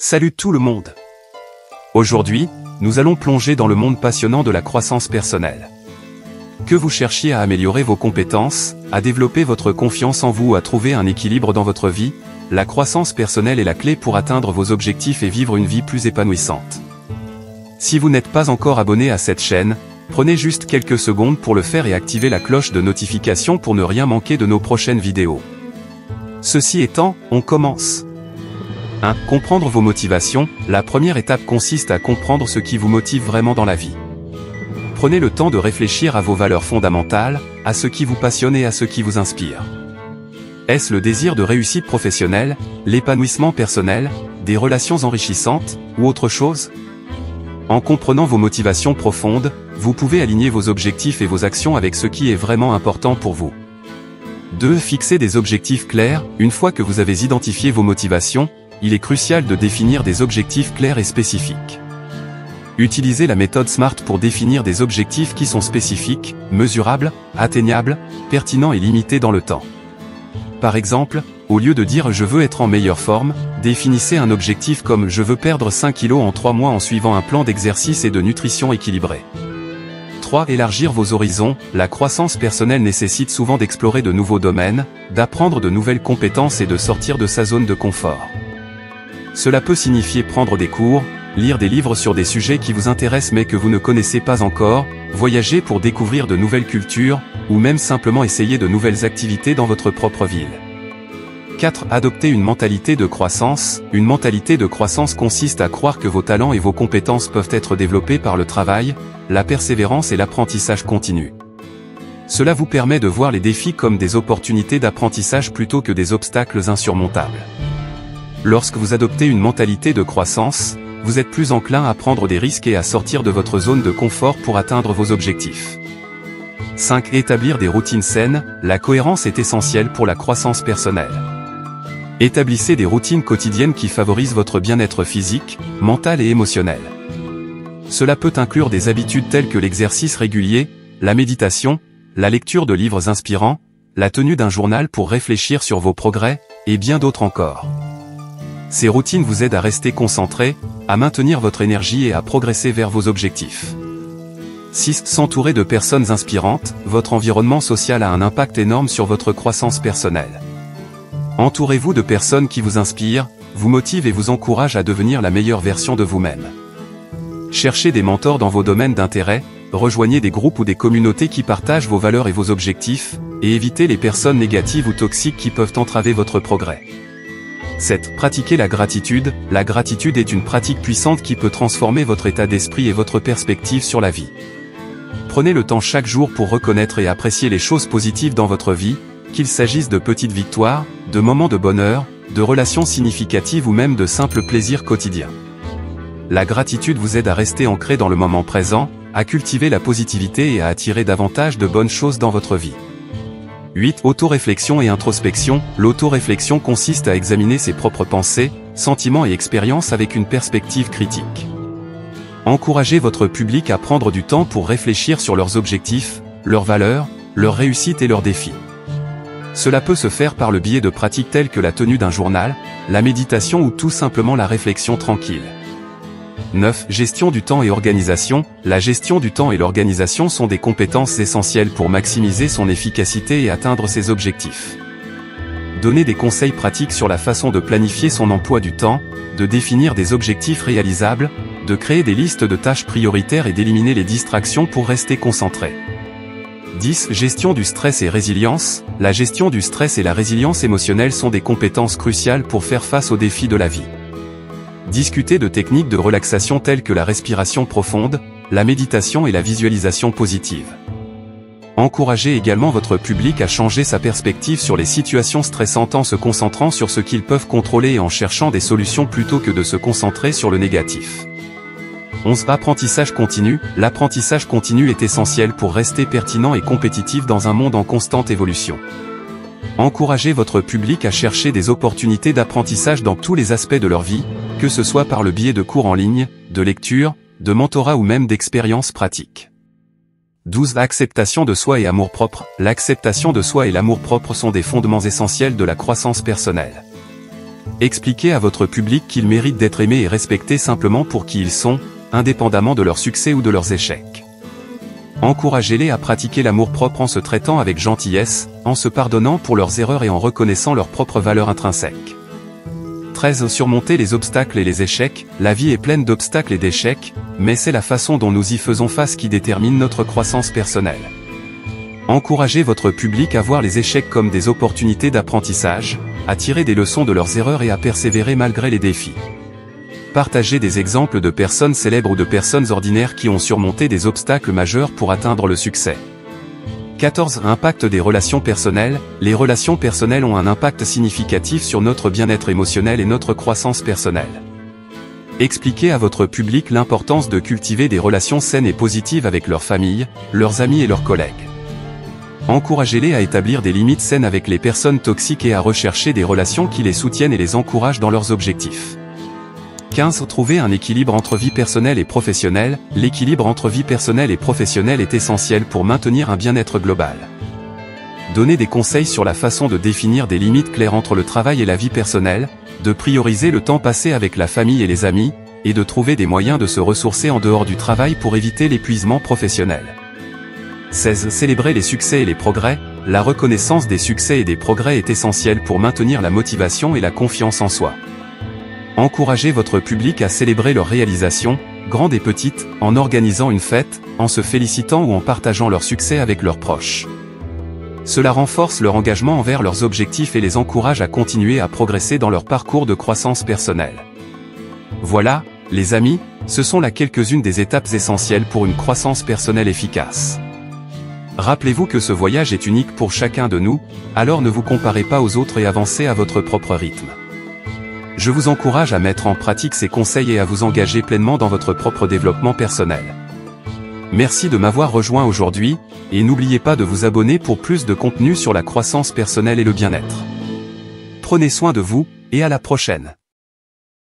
Salut tout le monde! Aujourd'hui, nous allons plonger dans le monde passionnant de la croissance personnelle. Que vous cherchiez à améliorer vos compétences, à développer votre confiance en vous ou à trouver un équilibre dans votre vie, la croissance personnelle est la clé pour atteindre vos objectifs et vivre une vie plus épanouissante. Si vous n'êtes pas encore abonné à cette chaîne, prenez juste quelques secondes pour le faire et activez la cloche de notification pour ne rien manquer de nos prochaines vidéos. Ceci étant, on commence. 1. Comprendre vos motivations. La première étape consiste à comprendre ce qui vous motive vraiment dans la vie. Prenez le temps de réfléchir à vos valeurs fondamentales, à ce qui vous passionne et à ce qui vous inspire. Est-ce le désir de réussite professionnelle, l'épanouissement personnel, des relations enrichissantes, ou autre chose? En comprenant vos motivations profondes, vous pouvez aligner vos objectifs et vos actions avec ce qui est vraiment important pour vous. 2. Fixer des objectifs clairs. Une fois que vous avez identifié vos motivations, il est crucial de définir des objectifs clairs et spécifiques. Utilisez la méthode SMART pour définir des objectifs qui sont spécifiques, mesurables, atteignables, pertinents et limités dans le temps. Par exemple, au lieu de dire « je veux être en meilleure forme », définissez un objectif comme « je veux perdre 5 kg en 3 mois en suivant un plan d'exercice et de nutrition équilibré ». 3. Élargir vos horizons. La croissance personnelle nécessite souvent d'explorer de nouveaux domaines, d'apprendre de nouvelles compétences et de sortir de sa zone de confort. Cela peut signifier prendre des cours, lire des livres sur des sujets qui vous intéressent mais que vous ne connaissez pas encore, voyager pour découvrir de nouvelles cultures, ou même simplement essayer de nouvelles activités dans votre propre ville. 4. Adopter une mentalité de croissance. Une mentalité de croissance consiste à croire que vos talents et vos compétences peuvent être développés par le travail, la persévérance et l'apprentissage continu. Cela vous permet de voir les défis comme des opportunités d'apprentissage plutôt que des obstacles insurmontables. Lorsque vous adoptez une mentalité de croissance, vous êtes plus enclin à prendre des risques et à sortir de votre zone de confort pour atteindre vos objectifs. 5. Établir des routines saines. La cohérence est essentielle pour la croissance personnelle. Établissez des routines quotidiennes qui favorisent votre bien-être physique, mental et émotionnel. Cela peut inclure des habitudes telles que l'exercice régulier, la méditation, la lecture de livres inspirants, la tenue d'un journal pour réfléchir sur vos progrès, et bien d'autres encore. Ces routines vous aident à rester concentré, à maintenir votre énergie et à progresser vers vos objectifs. 6. S'entourer de personnes inspirantes. Votre environnement social a un impact énorme sur votre croissance personnelle. Entourez-vous de personnes qui vous inspirent, vous motivent et vous encouragent à devenir la meilleure version de vous-même. Cherchez des mentors dans vos domaines d'intérêt, rejoignez des groupes ou des communautés qui partagent vos valeurs et vos objectifs, et évitez les personnes négatives ou toxiques qui peuvent entraver votre progrès. 7. Pratiquez la gratitude. La gratitude est une pratique puissante qui peut transformer votre état d'esprit et votre perspective sur la vie. Prenez le temps chaque jour pour reconnaître et apprécier les choses positives dans votre vie, qu'il s'agisse de petites victoires, de moments de bonheur, de relations significatives ou même de simples plaisirs quotidiens. La gratitude vous aide à rester ancré dans le moment présent, à cultiver la positivité et à attirer davantage de bonnes choses dans votre vie. 8. Autoréflexion et introspection. L'autoréflexion consiste à examiner ses propres pensées, sentiments et expériences avec une perspective critique. Encouragez votre public à prendre du temps pour réfléchir sur leurs objectifs, leurs valeurs, leurs réussites et leurs défis. Cela peut se faire par le biais de pratiques telles que la tenue d'un journal, la méditation ou tout simplement la réflexion tranquille. 9. Gestion du temps et organisation. La gestion du temps et l'organisation sont des compétences essentielles pour maximiser son efficacité et atteindre ses objectifs. Donnez des conseils pratiques sur la façon de planifier son emploi du temps, de définir des objectifs réalisables, de créer des listes de tâches prioritaires et d'éliminer les distractions pour rester concentré. 10. Gestion du stress et résilience. La gestion du stress et la résilience émotionnelle sont des compétences cruciales pour faire face aux défis de la vie. Discutez de techniques de relaxation telles que la respiration profonde, la méditation et la visualisation positive. Encouragez également votre public à changer sa perspective sur les situations stressantes en se concentrant sur ce qu'ils peuvent contrôler et en cherchant des solutions plutôt que de se concentrer sur le négatif. 11. Apprentissage continu. L'apprentissage continu est essentiel pour rester pertinent et compétitif dans un monde en constante évolution. Encouragez votre public à chercher des opportunités d'apprentissage dans tous les aspects de leur vie, que ce soit par le biais de cours en ligne, de lecture, de mentorat ou même d'expériences pratiques. 12. Acceptation de soi et amour-propre. L'acceptation de soi et l'amour-propre sont des fondements essentiels de la croissance personnelle. Expliquez à votre public qu'ils méritent d'être aimés et respectés simplement pour qui ils sont, indépendamment de leur succès ou de leurs échecs. Encouragez-les à pratiquer l'amour-propre en se traitant avec gentillesse, en se pardonnant pour leurs erreurs et en reconnaissant leur propre valeur intrinsèque. 13. Surmonter les obstacles et les échecs. La vie est pleine d'obstacles et d'échecs, mais c'est la façon dont nous y faisons face qui détermine notre croissance personnelle. Encouragez votre public à voir les échecs comme des opportunités d'apprentissage, à tirer des leçons de leurs erreurs et à persévérer malgré les défis. Partagez des exemples de personnes célèbres ou de personnes ordinaires qui ont surmonté des obstacles majeurs pour atteindre le succès. 14. Impact des relations personnelles. Les relations personnelles ont un impact significatif sur notre bien-être émotionnel et notre croissance personnelle. Expliquez à votre public l'importance de cultiver des relations saines et positives avec leur famille, leurs amis et leurs collègues. Encouragez-les à établir des limites saines avec les personnes toxiques et à rechercher des relations qui les soutiennent et les encouragent dans leurs objectifs. 15. Trouver un équilibre entre vie personnelle et professionnelle. L'équilibre entre vie personnelle et professionnelle est essentiel pour maintenir un bien-être global. Donnez des conseils sur la façon de définir des limites claires entre le travail et la vie personnelle, de prioriser le temps passé avec la famille et les amis, et de trouver des moyens de se ressourcer en dehors du travail pour éviter l'épuisement professionnel. 16. Célébrer les succès et les progrès. La reconnaissance des succès et des progrès est essentielle pour maintenir la motivation et la confiance en soi. Encouragez votre public à célébrer leurs réalisations, grandes et petites, en organisant une fête, en se félicitant ou en partageant leurs succès avec leurs proches. Cela renforce leur engagement envers leurs objectifs et les encourage à continuer à progresser dans leur parcours de croissance personnelle. Voilà, les amis, ce sont là quelques-unes des étapes essentielles pour une croissance personnelle efficace. Rappelez-vous que ce voyage est unique pour chacun de nous, alors ne vous comparez pas aux autres et avancez à votre propre rythme. Je vous encourage à mettre en pratique ces conseils et à vous engager pleinement dans votre propre développement personnel. Merci de m'avoir rejoint aujourd'hui, et n'oubliez pas de vous abonner pour plus de contenu sur la croissance personnelle et le bien-être. Prenez soin de vous, et à la prochaine.